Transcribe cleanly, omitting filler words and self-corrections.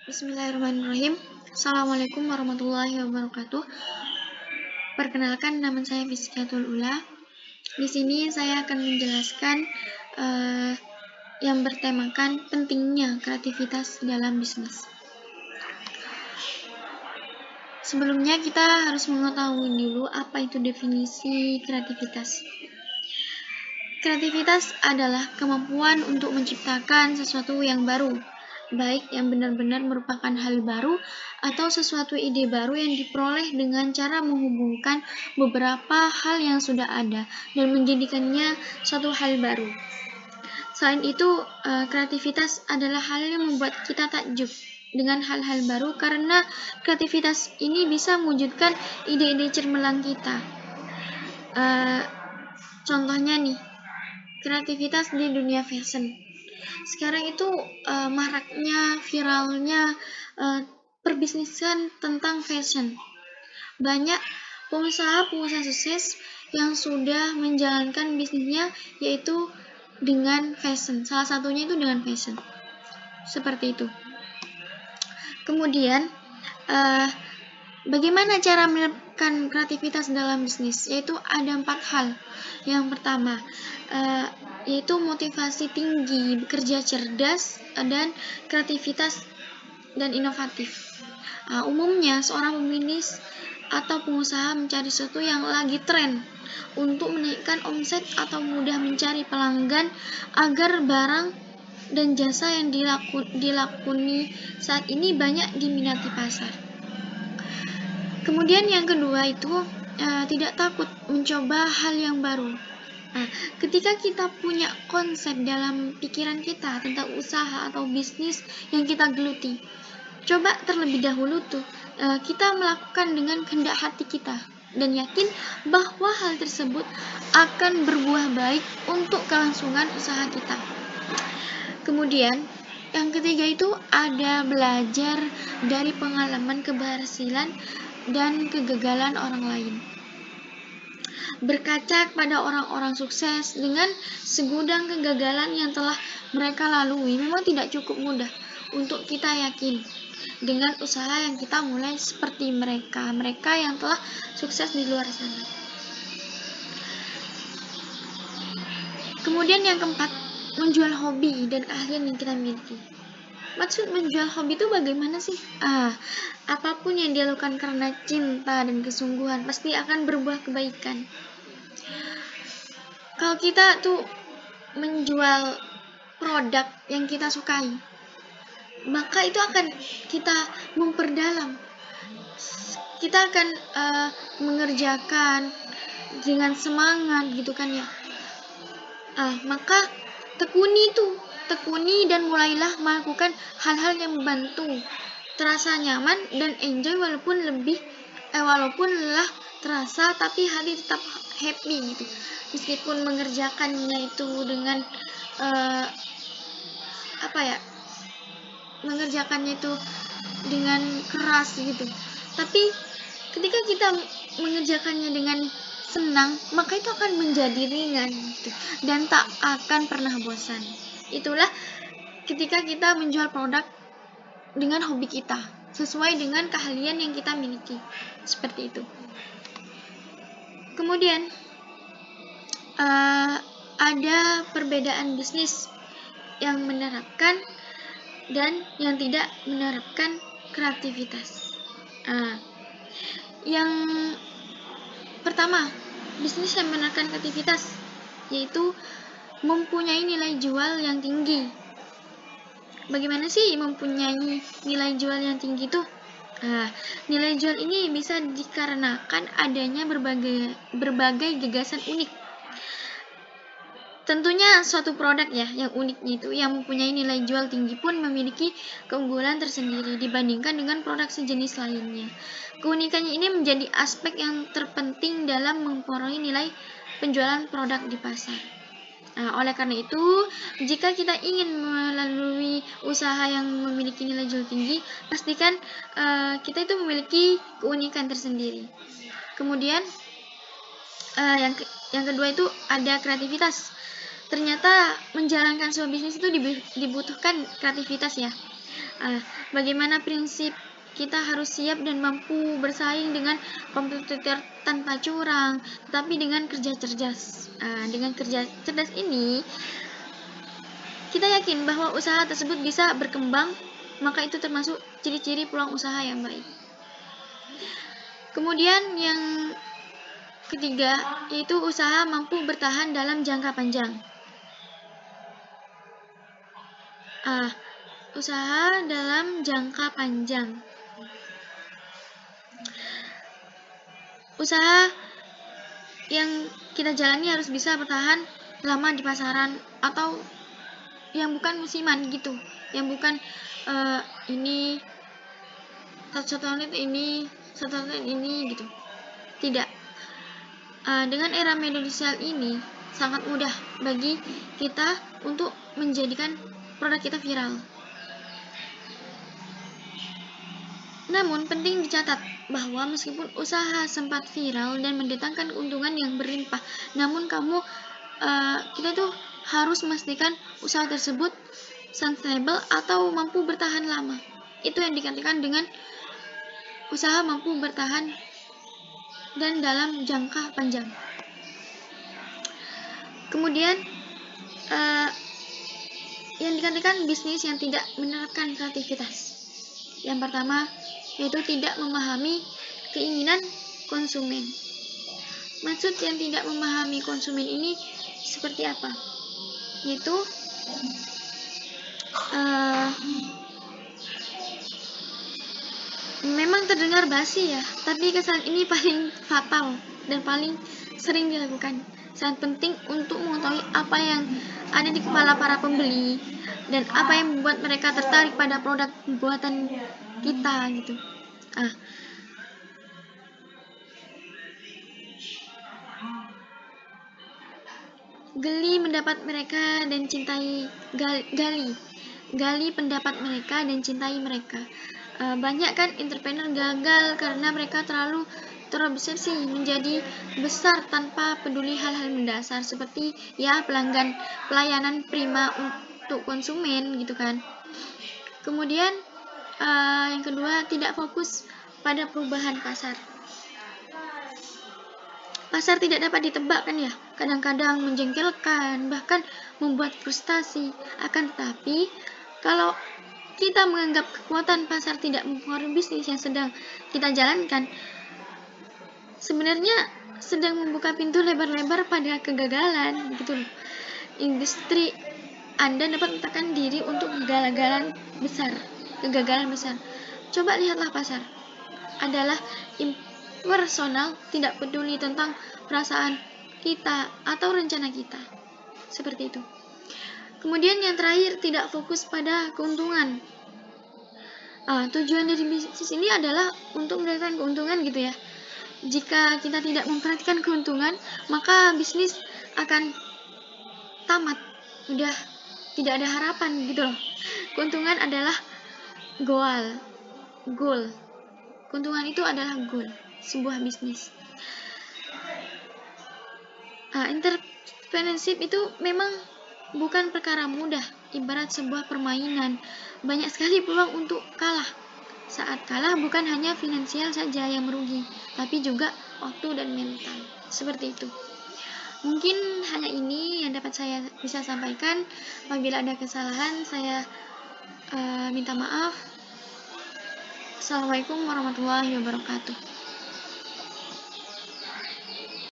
Bismillahirrahmanirrahim. Assalamualaikum warahmatullahi wabarakatuh. Perkenalkan, nama saya Fiskiatul Ula. Di sini saya akan menjelaskan yang bertemakan pentingnya kreativitas dalam bisnis. Sebelumnya kita harus mengetahui dulu apa itu definisi kreativitas. Kreativitas adalah kemampuan untuk menciptakan sesuatu yang baru, baik yang benar-benar merupakan hal baru atau sesuatu ide baru yang diperoleh dengan cara menghubungkan beberapa hal yang sudah ada dan menjadikannya suatu hal baru. Selain itu, kreativitas adalah hal yang membuat kita takjub dengan hal-hal baru karena kreativitas ini bisa mewujudkan ide-ide cemerlang kita. Contohnya nih, kreativitas di dunia fashion. Sekarang itu maraknya, viralnya perbisnisan tentang fashion. Banyak pengusaha-pengusaha sukses yang sudah menjalankan bisnisnya yaitu dengan fashion. Salah satunya itu dengan fashion. Seperti itu. Kemudian bagaimana cara menerapkan kreativitas dalam bisnis? Yaitu ada 4 hal. Yang pertama, yaitu motivasi tinggi, bekerja cerdas, dan kreativitas dan inovatif. Umumnya seorang pembisnis atau pengusaha mencari sesuatu yang lagi tren untuk menaikkan omset atau mudah mencari pelanggan agar barang dan jasa yang dilakoni saat ini banyak diminati pasar. Kemudian yang kedua itu tidak takut mencoba hal yang baru. Ketika kita punya konsep dalam pikiran kita tentang usaha atau bisnis yang kita geluti, coba terlebih dahulu kita melakukan dengan kehendak hati kita dan yakin bahwa hal tersebut akan berbuah baik untuk kelangsungan usaha kita. Kemudian yang ketiga itu ada belajar dari pengalaman keberhasilan dan kegagalan orang lain. Berkaca kepada orang-orang sukses dengan segudang kegagalan yang telah mereka lalui memang tidak cukup mudah untuk kita yakin dengan usaha yang kita mulai seperti mereka yang telah sukses di luar sana. Kemudian yang keempat, menjual hobi dan keahlian yang kita miliki. Maksud menjual hobi itu bagaimana sih? Apapun yang dilakukan karena cinta dan kesungguhan pasti akan berbuah kebaikan. Kalau kita menjual produk yang kita sukai, maka itu akan kita memperdalam. Kita akan mengerjakan dengan semangat gitu kan ya. Maka tekuni dan mulailah melakukan hal-hal yang membantu, terasa nyaman dan enjoy walaupun lelah terasa tapi hati tetap happy gitu. Meskipun mengerjakannya itu dengan mengerjakannya itu dengan keras gitu. Tapi ketika kita mengerjakannya dengan senang, maka itu akan menjadi ringan gitu, dan tak akan pernah bosan. Itulah ketika kita menjual produk dengan hobi kita, sesuai dengan keahlian yang kita miliki. Seperti itu. Kemudian ada perbedaan bisnis yang menerapkan dan yang tidak menerapkan kreativitas. Yang pertama, bisnis yang menerapkan kreativitas yaitu mempunyai nilai jual yang tinggi. Bagaimana sih mempunyai nilai jual yang tinggi itu? Nilai jual ini bisa dikarenakan adanya berbagai gagasan unik. Tentunya suatu produk ya yang uniknya itu yang mempunyai nilai jual tinggi pun memiliki keunggulan tersendiri dibandingkan dengan produk sejenis lainnya. Keunikannya ini menjadi aspek yang terpenting dalam mempengaruhi nilai penjualan produk di pasar. Oleh karena itu, jika kita ingin melalui usaha yang memiliki nilai jual tinggi, pastikan kita itu memiliki keunikan tersendiri. Kemudian yang kedua itu ada kreativitas. ternyata menjalankan sebuah bisnis itu dibutuhkan kreativitas ya. Bagaimana prinsip kita harus siap dan mampu bersaing dengan kompetitor tanpa curang, tapi dengan kerja cerdas. Dengan kerja cerdas ini, kita yakin bahwa usaha tersebut bisa berkembang, maka itu termasuk ciri-ciri peluang usaha yang baik. Kemudian yang ketiga, yaitu usaha mampu bertahan dalam jangka panjang. Usaha dalam jangka panjang. Usaha yang kita jalani harus bisa bertahan lama di pasaran, atau yang bukan musiman gitu, yang bukan ini satu tahun ini gitu. Tidak. Dengan era media sosial ini sangat mudah bagi kita untuk menjadikan produk kita viral. Namun penting dicatat bahwa meskipun usaha sempat viral dan mendatangkan keuntungan yang berlimpah, namun kita tuh harus memastikan usaha tersebut sustainable atau mampu bertahan lama. Itu yang dikatakan dengan usaha mampu bertahan dan dalam jangka panjang. Kemudian yang dikatakan bisnis yang tidak menerapkan kreativitas. Yang pertama, yaitu tidak memahami keinginan konsumen. Maksud yang tidak memahami konsumen ini seperti apa? Yaitu memang terdengar basi ya, tapi kesalahan ini paling fatal dan paling sering dilakukan. Sangat penting untuk mengetahui apa yang ada di kepala para pembeli dan apa yang membuat mereka tertarik pada produk buatan kita gitu. Gali pendapat mereka dan cintai gali pendapat mereka dan cintai mereka. Banyak kan entrepreneur gagal karena mereka terlalu terobsesi menjadi besar tanpa peduli hal-hal mendasar seperti ya pelayanan prima untuk konsumen gitu kan. Kemudian yang kedua, tidak fokus pada perubahan pasar. Pasar tidak dapat ditebak kan ya, kadang-kadang menjengkelkan, bahkan membuat frustasi. Akan tetapi, kalau kita menganggap kekuatan pasar tidak mempengaruhi bisnis yang sedang kita jalankan, sebenarnya sedang membuka pintu lebar-lebar pada kegagalan gitu loh. Industri Anda dapat meletakkan diri untuk kegagalan besar. Coba lihatlah pasar adalah impersonal, tidak peduli tentang perasaan kita atau rencana kita. Seperti itu. Kemudian yang terakhir, tidak fokus pada keuntungan. Tujuan dari bisnis ini adalah untuk mendapatkan keuntungan gitu ya. Jika kita tidak memperhatikan keuntungan, maka bisnis akan tamat. Udah tidak ada harapan gitu loh. Keuntungan adalah goal. Keuntungan itu adalah goal sebuah bisnis. Entrepreneurship itu memang bukan perkara mudah, ibarat sebuah permainan. Banyak sekali peluang untuk kalah. Saat kalah bukan hanya finansial saja yang merugi, tapi juga waktu dan mental. Seperti itu. Mungkin hanya ini yang dapat saya bisa sampaikan. Apabila ada kesalahan, saya minta maaf. Assalamualaikum warahmatullahi wabarakatuh.